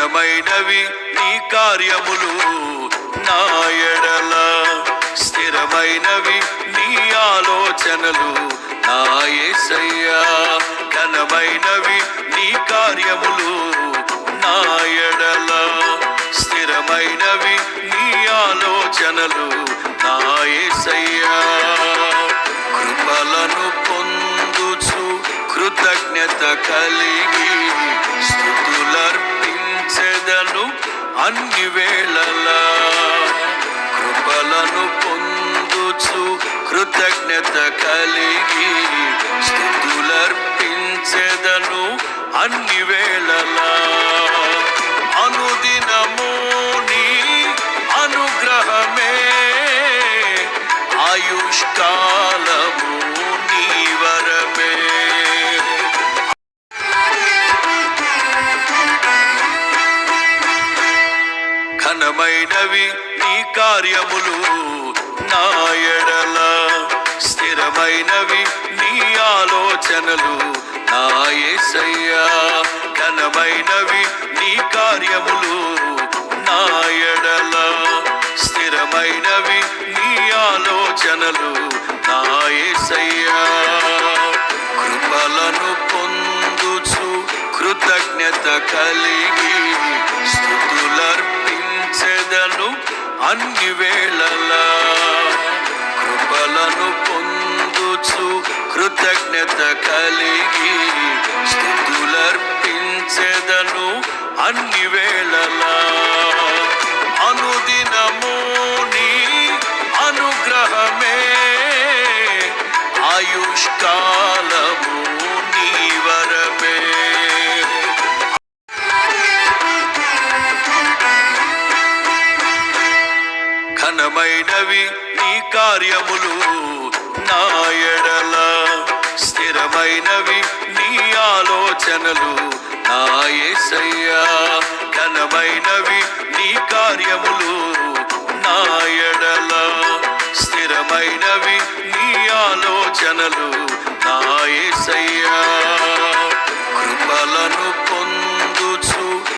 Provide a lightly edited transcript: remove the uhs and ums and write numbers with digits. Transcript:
ఘనమైనవి నీ కార్యములు నా ఎడల, స్థిరమైనవి నీ ఆలోచనలు నా యేసయ్యా. ఘనమైనవి నీ కార్యములు నా ఎడల, స్థిరమైనవి నీ ఆలోచనలు నా యేసయ్యా. కృపలను పొందుచు కృతజ్ఞత కలిగి స్తుతులర్పించెదను అన్ని వేళలా. కృపలను పొందుచు కృతజ్ఞత కలిగి స్తుతులర్పించెదను అన్ని వేళలా. అనుదినము నీ అనుగ్రహమే, ఆయుష్కాలము నీ వరమే. ఘనమైనవి నీ కార్యములు నా ఎడల, స్థిరమైనవి నీ ఆలోచనలు నా యేసయ్యా. ఘనమైనవి నీ కార్యములు నా ఎడల, స్థిరమైనవి నీ ఆలోచనలు నా యేసయ్యా. కృపలను పొందుచు కృతజ్ఞత కలిగి స్తుతులర్పించెదను అన్ని వేళలా. కృపలను పొందుచు కృతజ్ఞత కలిగి స్తుతులర్పించెదను అన్ని వేళలా. అనుదినము నీ అనుగ్రహమే, ఆయుష్కాలము నీ వరమే. ఘనమైనవి నీ కార్యములు నా ఎడల, స్థిరమైనవి నీ ఆలోచనలు నా యేసయ్యా. ఘనమైనవి నీ కార్యములు నా ఎడల, స్థిరమైనవి నీ ఆలోచనలు నా యేసయ్యా.